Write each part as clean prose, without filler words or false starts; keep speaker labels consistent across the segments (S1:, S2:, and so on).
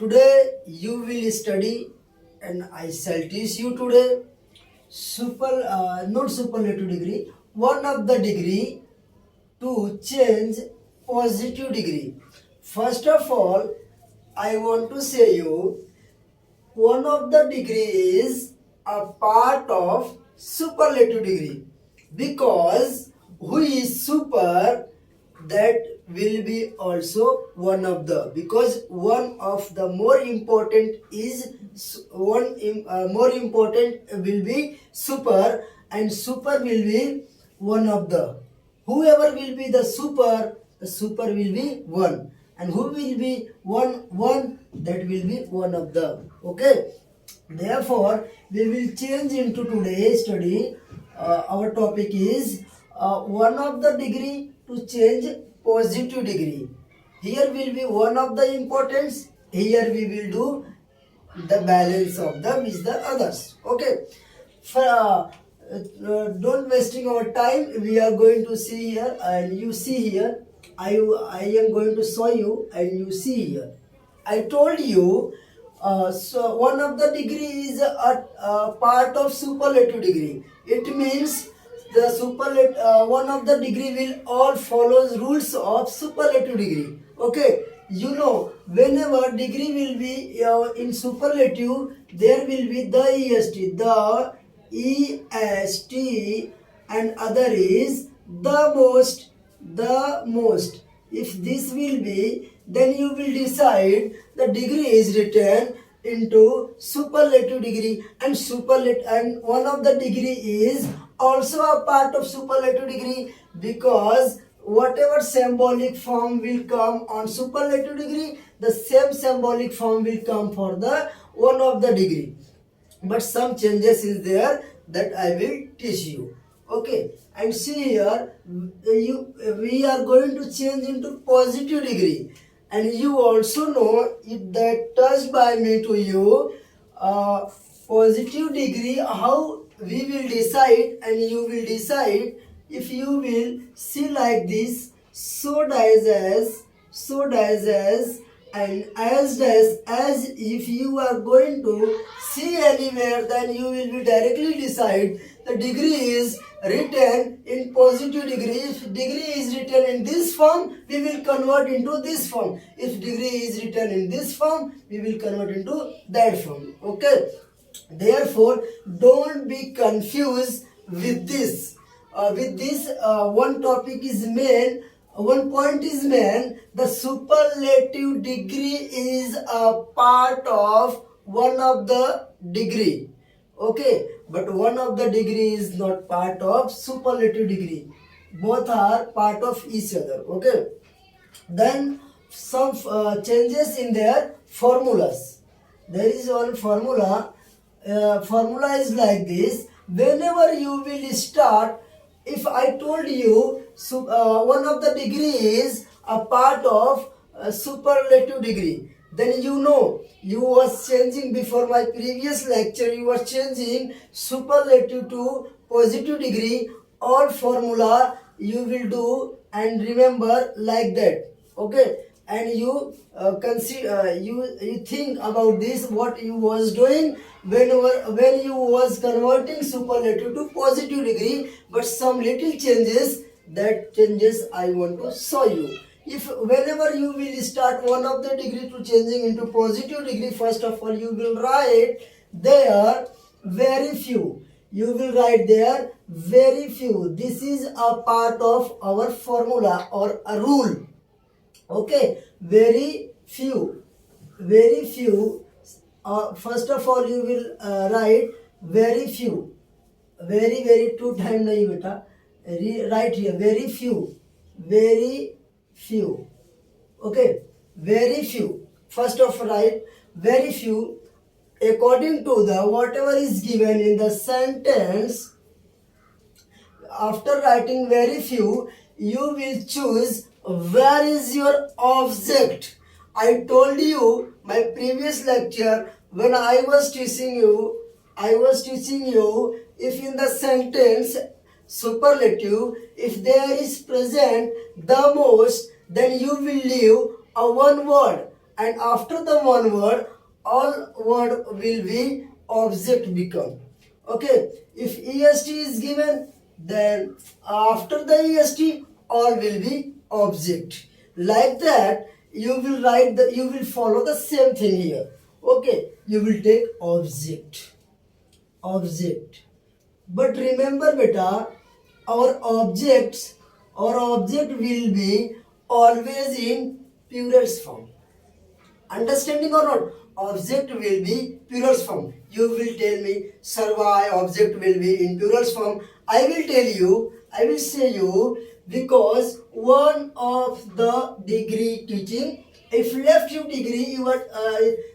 S1: Today you will study and I shall teach you today not superlative degree, one of the degree to change positive degree. First of all, I want to say you one of the degree is a part of superlative degree because who is super that will be also one of the because one of the more important is more important will be super and super will be one of the whoever will be the super will be one and who will be one that will be one of the okay. Therefore we will change into today's study. Our topic is one of the degree to change positive degree. Here will be one of the importance, here we will do the balance of them is the others okay. For don't wasting our time, we are going to see here and you see here. I am going to show you and you see here. I told you so one of the degree is a part of superlative degree. It means the superlative one of the degree will all follows rules of superlative degree okay. You know whenever degree will be in superlative there will be the est and other is the most. If this will be, then you will decide the degree is written into superlative degree and superlative and one of the degree is also a part of superlative degree because whatever symbolic form will come on superlative degree, the same symbolic form will come for the one of the degree. But some changes is there that I will teach you. Okay, and see here, we are going to change into positive degree, and you also know it that touched by me to you. Positive degree, how we will decide, and you will decide if you will see like this. So dies as and as if you are going to see anywhere, then you will be directly decide the degree is written in positive degree. If degree is written in this form, we will convert into this form. If degree is written in this form, we will convert into that form okay. Therefore don't be confused with this. One topic is main, one point is main. The superlative degree is a part of one of the degree okay, but one of the degree is not part of superlative degree. Both are part of each other okay. Then some changes in their formulas. There is one formula. Formula is like this. Whenever you will start, if I told you one of the degree is a part of superlative degree, then you know you was changing before my previous lecture. You was changing superlative to positive degree. All formula you will do and remember like that okay. And you consider you think about this what you was doing when you was converting superlative to positive degree, but some little changes, that changes I want to show you. If whenever you will start one of the degree to changing into positive degree, first of all you will write there very few. You will write there very few. This is a part of our formula or a rule okay. Very few first of all you will write very few. Very two time nahi beta, write here very few okay. Very few, first of write very few according to the whatever is given in the sentence. After writing very few, you will choose where is your object. I told you my previous lecture when I was teaching you if in the sentence superlative, if there is present the most, then you will leave a one word. and after the one word, all word will be object become. Okay, if est is given, then after the est, all will be object. Like that, you will write the, you will follow the same thing here. Okay, you will take object, object. But remember, beta, our objects, our object will be always in plurals form. Understanding or not? Object will be plurals form. You will tell me, sir, why object will be in plurals form? I will tell you, I will say you, because one of the degree teaching, if left you degree, you are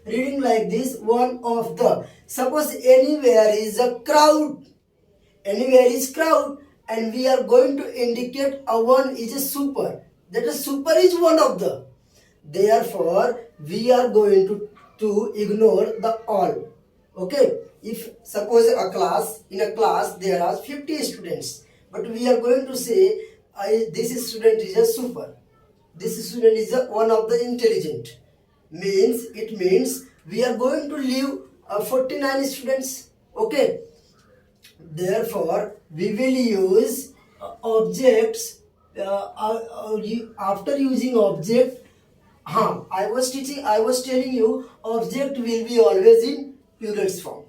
S1: reading like this, one of the. Suppose anywhere is a crowd, anywhere is crowd, and we are going to indicate a one is a super. That is super is one of the. Therefore, we are going to ignore the all. Okay. If suppose a class, in a class there are 50 students, but we are going to say this student is a super. This student is a one of the intelligent. Means it means we are going to leave 49 students. Okay. Therefore, we will use objects after using object. I was telling you, object will be always in plurals form.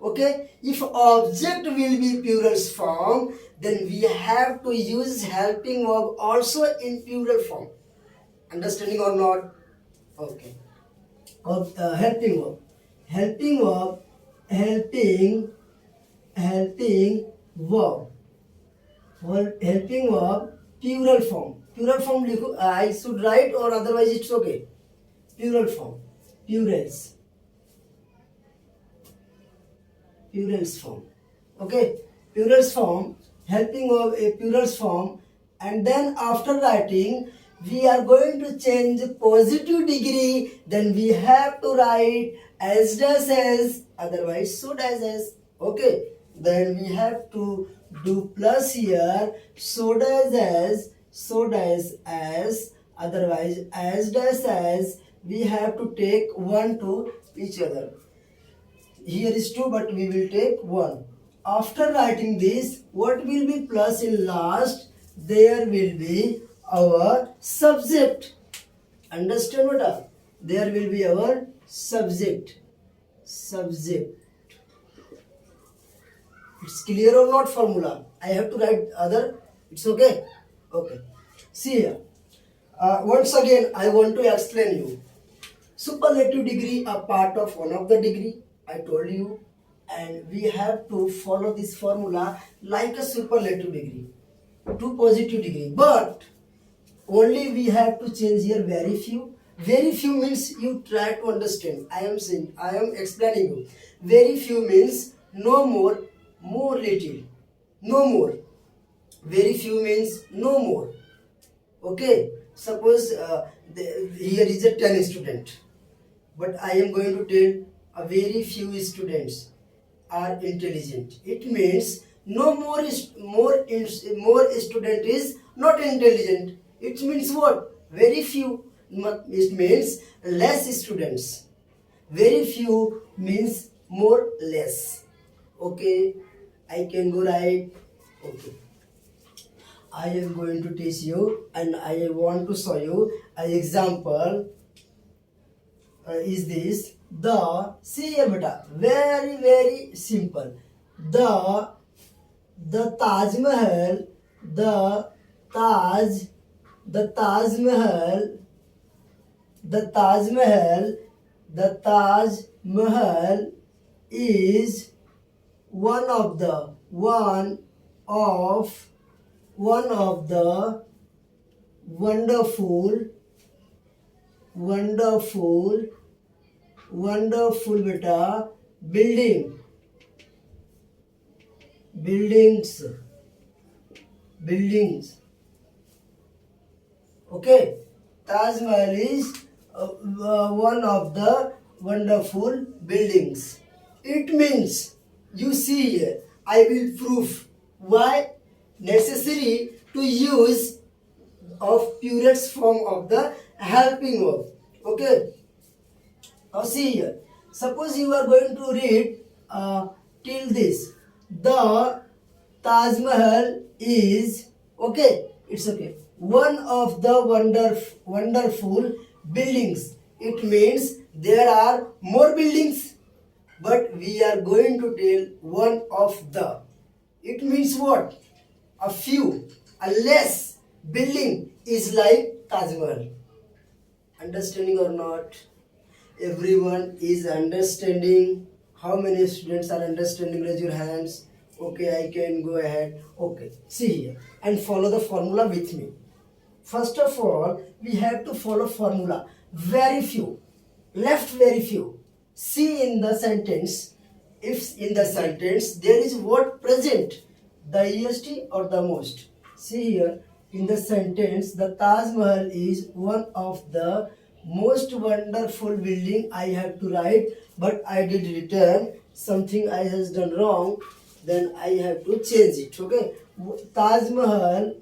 S1: Okay, if object will be plurals form, then we have to use helping verb also in plural form. Understanding or not? Okay. Helping verb, helping verb, helping verb, helping verb, plural form. Plural form लिखो, I should write or otherwise it's okay. Plural form, plurals, plurals form. Okay, plurals form, helping verb a plurals form, and then after writing, we are going to change positive degree. Then we have to write as does as, otherwise so does as. Okay, then we have to do plus here, so does as, so does as, otherwise as does as. We have to take one to each other. Here is 2, but we will take 1. After writing this, what will be plus in last? There will be our subject. Understand what? There will be our subject. Subject. It's clear or not formula? I have to write other. It's okay? Okay. See here. Once again, I want to explain you. Superlative degree are part of one of the degree. I told you. And we have to follow this formula like a superlative degree. To positive degree. But only we have to change here very few. Very few means you try to understand. I am explaining you. Very few means no more, more little. No more. Very few means no more. Okay. Suppose here is a 10 student. But I am going to tell a very few students are intelligent. It means no more is more student is not intelligent. It means what? Very few. It means less students. Very few means more less. Okay, I can go right. Okay, I am going to teach you and I want to show you an example. Is this the, see here beta, very simple. The Taj Mahal, the Taj Mahal, the Taj Mahal, the Taj Mahal is one of the wonderful beta buildings. Okay, Taj Mahal is one of the wonderful buildings. It means, you see here, I will prove why necessary to use of plurals form of the helping verb. Okay, Now see here. Suppose you are going to read till this. The Taj Mahal is okay. It's okay. One of the wonderful buildings. It means there are more buildings, but we are going to tell one of the. It means what? A few, a less building is like Taj Mahal. Understanding or not? Everyone is understanding. How many students are understanding? Raise your hands. Okay, I can go ahead. Okay, see here and follow the formula with me. First of all, we have to follow formula. Very few, left very few. See in the sentence, if in the sentence there is word present, the est or the most. See here, in the sentence, the Taj Mahal is one of the most wonderful building. I have to write, but I did return something I has done wrong. Then I have to change it. Okay, Taj Mahal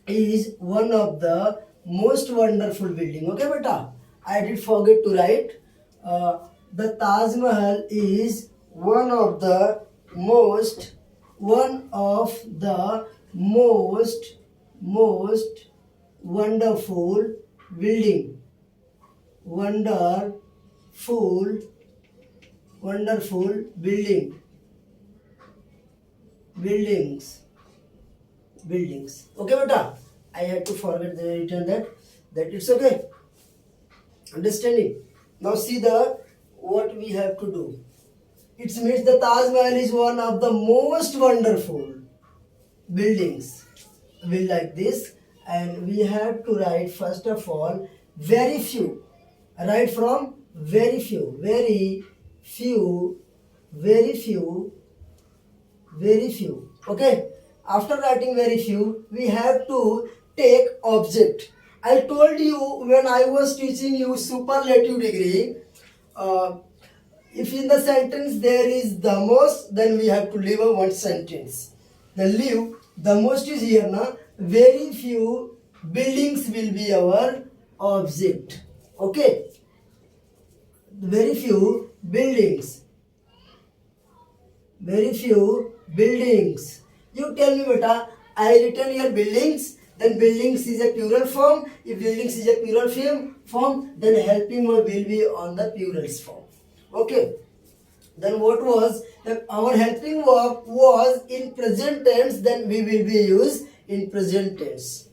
S1: is one of the most wonderful building. Okay, beta. I did forget to write. The Taj Mahal is one of the most wonderful building. Wonderful buildings. Okay, beta. I had to forget the written that it's okay. Understanding. Now see the what we have to do. It means the Taj Mahal is one of the most wonderful buildings. We like this, and we have to write first of all very few. Write from very few, very few. Okay. After writing very few, we have to take object. I told you when I was teaching you superlative degree, if in the sentence there is the most, then we have to leave a one sentence. The most is here now. Very few buildings will be our object. Okay. Very few buildings. You tell me, beta, I written here buildings, then buildings is a plural form. If buildings is a plural form, then helping verb will be on the plural form. Okay. Then what was our helping verb was in present tense, then we will be used in present tense.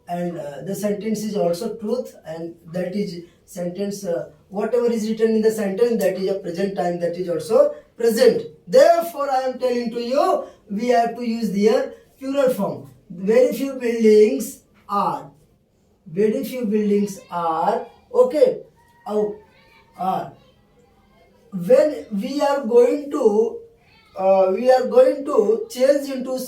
S1: And the sentence is also truth, and that is sentence, whatever is written in the sentence, that is a present time, that is also present. Therefore, I am telling to you, we have to use their plural form. Very few buildings are. Okay. Are. When we are going to change into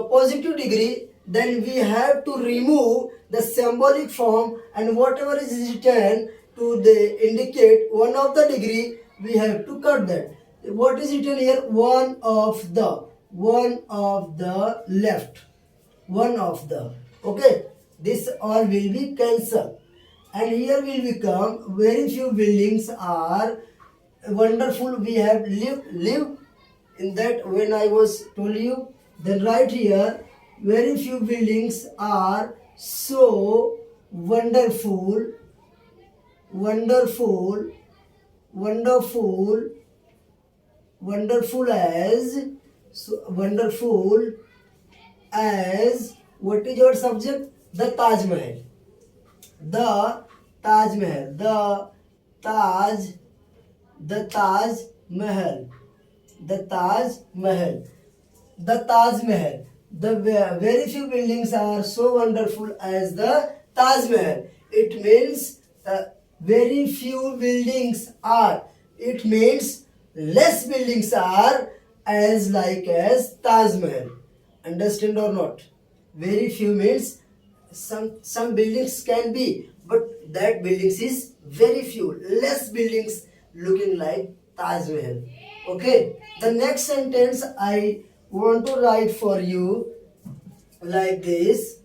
S1: positive degree, then we have to remove the symbolic form, and whatever is written to indicate one of the degree, we have to cut that. What is written here? One of the left. Okay. This all will be cancelled, and here will become very few buildings are wonderful. We have lived in that when I was told you. Then right here, very few buildings are so wonderful as what is your subject? The Taj Mahal. The Taj Mahal. The very few buildings are so wonderful as the Taj Mahal. It means very few buildings are. It means less buildings are as like as Taj Mahal. Understand or not? Very few means some buildings can be, but that buildings is very few. Less buildings looking like Taj Mahal. Okay. The next sentence I want to write for you like this.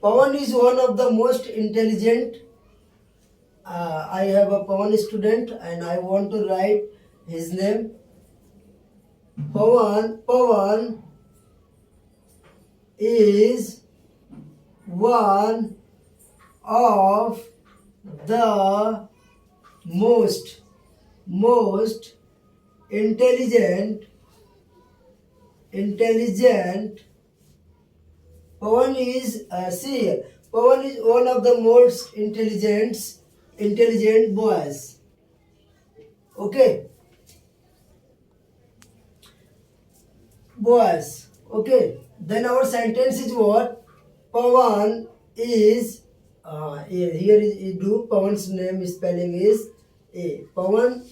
S1: Pawan is one of the most intelligent I have a Pawan student and I want to write his name. Pawan is one of the most intelligent. Pawan is see here. Pawan is one of the most intelligent boys. Okay, boys. Okay. Then our sentence is what? Pawan is here is do Pawan's name spelling is A. Pawan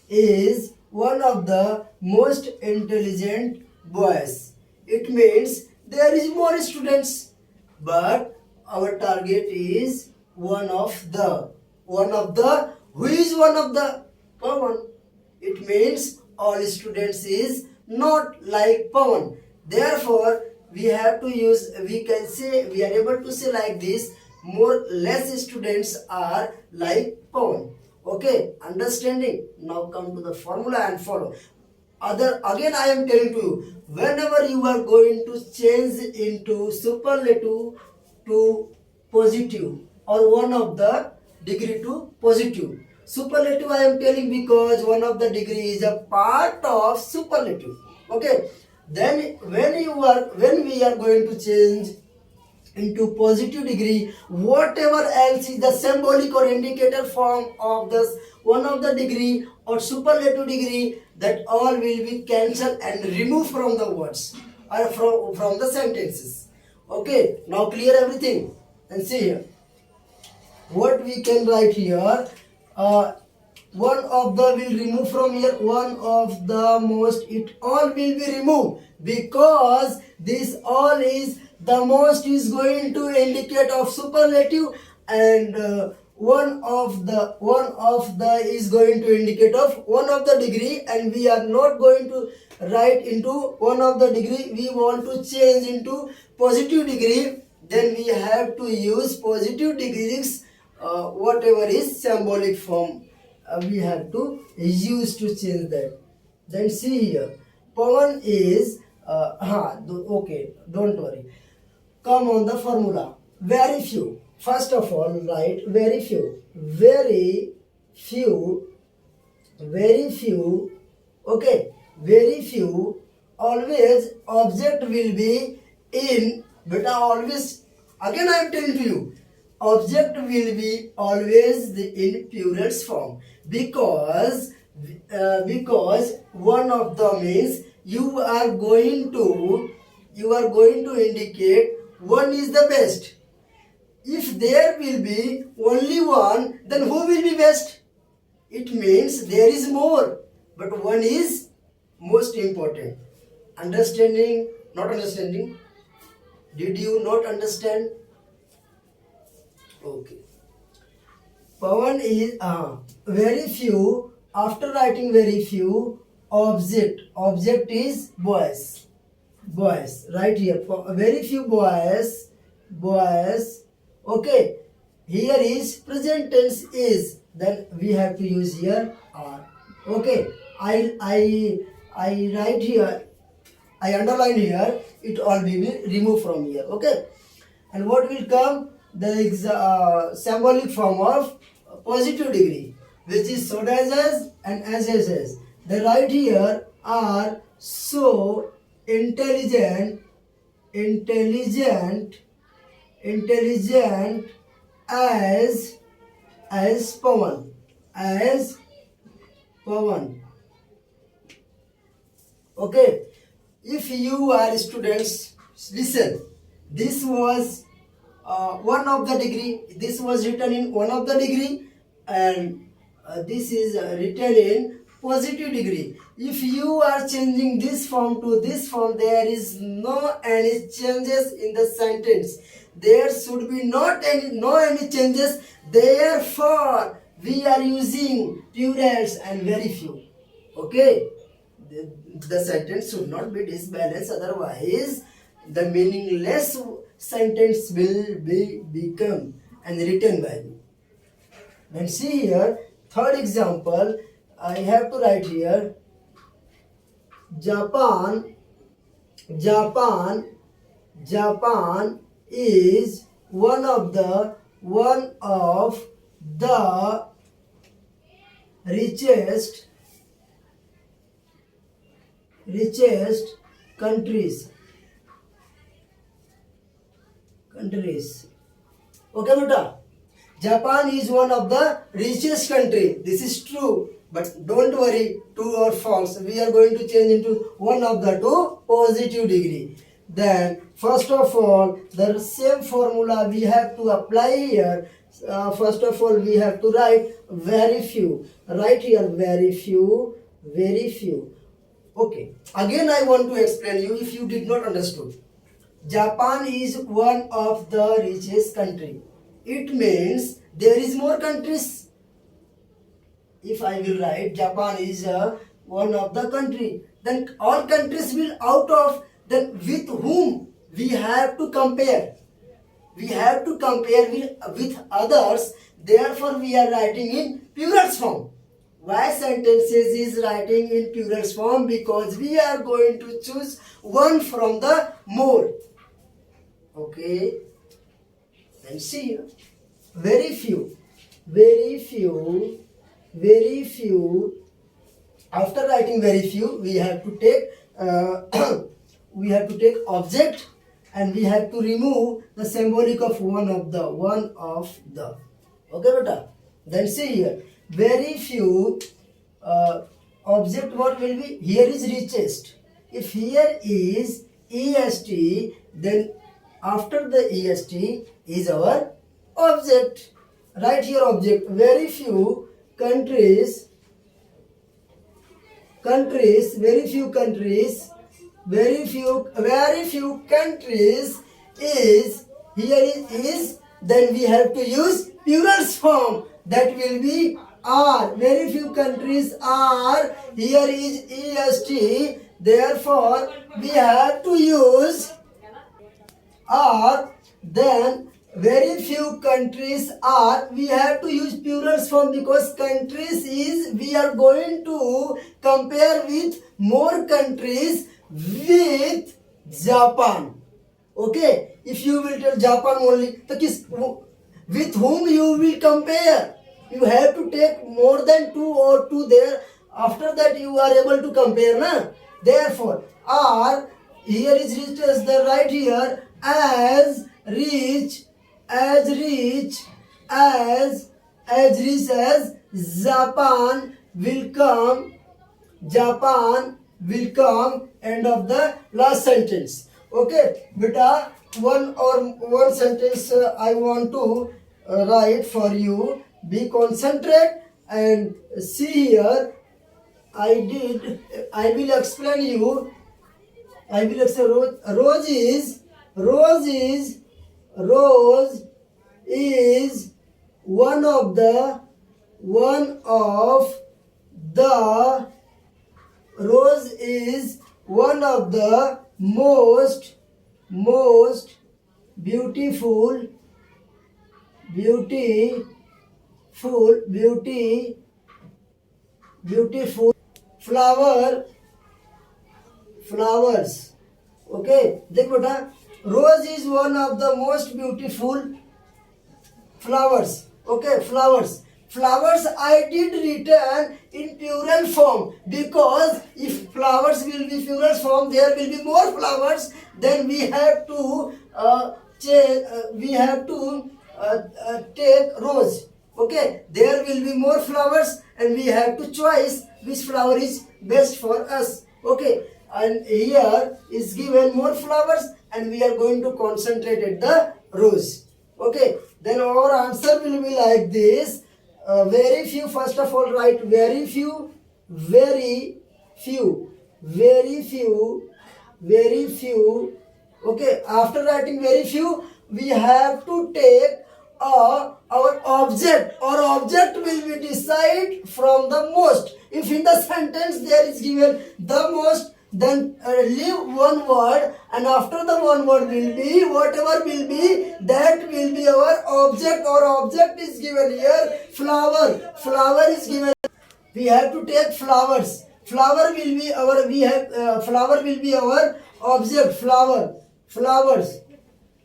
S1: is one of the most intelligent boys. It means there is more students, but our target is one of the who is one of the Pawan. It means all students is not like Pawan. Therefore, we have to use, we can say, we are able to say like this, more less students are like Pawan. Okay, understanding? Now come to the formula and follow. Again I am telling to you, whenever you are going to change into superlative to positive or one of the degree to positive. Superlative I am telling because one of the degree is a part of superlative. Okay. Then when we are going to change into positive degree, whatever else is the symbolic or indicator form of this one of the degree or superlative degree, that all will be cancelled and removed from the words or from the sentences. Okay, now clear everything and see here what we can write here. One of the will remove from here, one of the most, it all will be removed because this all is the most is going to indicate of superlative, and one of the is going to indicate of one of the degree, and we are not going to write into one of the degree, we want to change into positive degree. Then we have to use positive degrees, whatever is symbolic form, we have to use to change that. Then see here, Pawan is okay, don't worry. Come on the formula. Very few. First of all, write very few. Very few. Very few. Okay. Very few. Always object will be in. But always, again I am telling to you, object will be always in plurals form because one of the means you are going to indicate one is the best. If there will be only one, then who will be best? It means there is more, but one is most important. Understanding? Not understanding? Did you not understand? Okay. Pawan is very few. After writing very few, object is boys. Right here. Very few boys. Okay. Here is present tense is. Then we have to use here are. Okay. I write here. I underline here. It all will be removed from here. Okay. And what will come? There is a symbolic form of positive degree, which is so as and as. The right here are so intelligent as Pawan. Okay. If you are students, listen. This was one of the degree. This was written in one of the degree, and this is written in positive degree. If you are changing this form to this form, there is no any changes in the sentence. There should be no any changes. Therefore, we are using plurals and very few. Okay. The sentence should not be disbalanced, otherwise the meaningless sentence will be become and written by you. Then see here, third example, I have to write here, Japan, Japan, Japan is one of the richest countries. Okay, beta. Japan is one of the richest country. This is true. But don't worry, true or false. We are going to change into one of the two positive degree. Then, first of all, the same formula we have to apply here. First of all, we have to write very few. Write here very few, very few. Okay. Again, I want to explain you if you did not understood. Japan is one of the richest country. It means there is more countries. If I will write Japan is one of the country, then all countries will out of, then with whom we have to compare. We have to compare with others. Therefore, we are writing in plural form. Why sentences is writing in plural form? Because we are going to choose one from the more. Okay. And see, very few. After writing very few, we have to take we have to take object, and we have to remove the symbolic of one of the. Okay, beta. Then see here, very few object. What will be here is richest. If here is est, then after the est is our object. Write here object. Very few countries, very few countries is here is, then we have to use plural form. That will be are. Very few countries are. Here is est. Therefore, we have to use are. Then very few countries are. We have to use plural form because countries is we are going to compare with more countries with Japan. Okay, if you will tell Japan only, with whom you will compare? You have to take more than two or two there. After that, you are able to compare, na? Therefore, are here is rich as the right here as rich as Japan will come. End of the last sentence. Okay, beta, one sentence I want to write for you. Be concentrate and see here. I will explain you. I will explain. Rose is one of the most beautiful flowers. Okay, देख बेटा, rose is one of the most beautiful flowers. Okay, flowers I did written in plural form, because if flowers will be plural form, there will be more flowers. Then we have to take rose. Okay, there will be more flowers, and we have to choose which flower is best for us. Okay, and here is given more flowers, and we are going to concentrate at the rose. Okay, then our answer will be like this. Very few, first of all, write very few. Okay, after writing very few, we have to take our object. Our object will be decided from the most. If in the sentence there is given the most, then leave one word, and after the one word will be whatever will be, that will be our object. Our object is given here flower. Flower is given. We have to take flowers. Flower will be our, we have flower will be our object. Flower, flowers,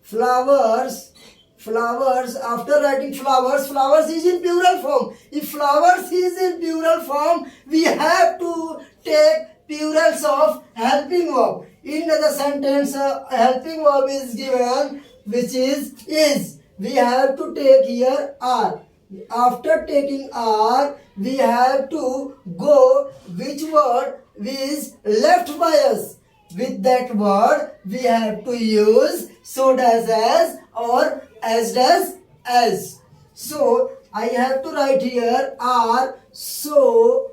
S1: flowers, flowers. After writing flowers, flowers is in plural form. If flowers is in plural form, we have to take plurals of helping verb. In the sentence, helping verb is given, which is. We have to take here are. After taking are, we have to go which word is left by us. With that word, we have to use so does as or as does as. So I have to write here are so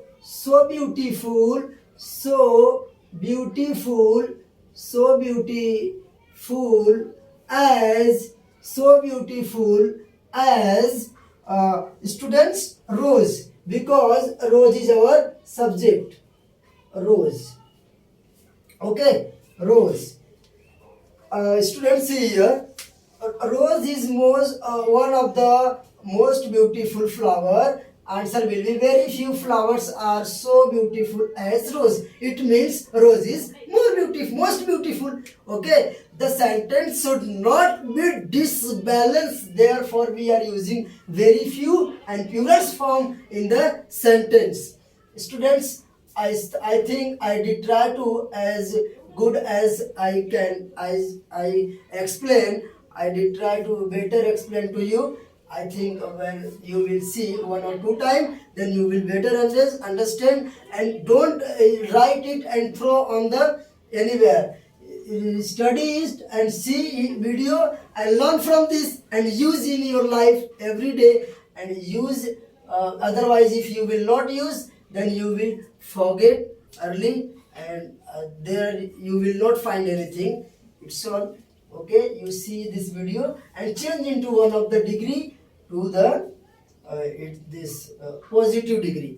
S1: beautiful, so beautiful, so beautiful as, so beautiful as students rose, because rose is our subject. Rose. Okay, rose. Students, see here, rose is one of the most beautiful flower. Answer will be very few flowers are so beautiful as rose. It means rose is more beautiful, most beautiful. Okay, the sentence should not be disbalanced. Therefore, we are using very few and plurals form in the sentence. Students, I think I did try to as good as I can. As I explain, I did try to better explain to you. I think when you will see one or two time, then you will better understand, and don't write it and throw on the anywhere. Study it and see video and learn from this and use in your life every day, and use. Otherwise, if you will not use, then you will forget early, and there you will not find anything. It's all. Okay, you see this video and change into one of the degree to the this positive degree.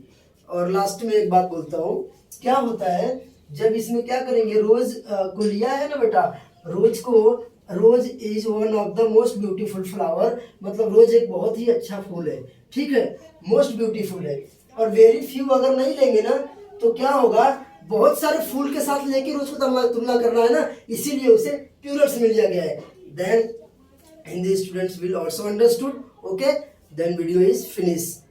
S1: और last में एक बात बोलता हूँ, क्या होता है जब इसमें क्या करेंगे, रोज को लिया है ना बेटा, रोज को, rose is one of the most beautiful flower, मतलब रोज एक बहुत ही अच्छा फूल है, ठीक है, मोस्ट ब्यूटीफुल है. और वेरी फ्यू अगर नहीं लेंगे ना, तो क्या होगा, बहुत सारे फूल के साथ लेके रोज को तुलना करना है ना, इसीलिए उसे प्लूरल्स में लिया गया है. Then Hindi students will also understood. Okay, then video is finished.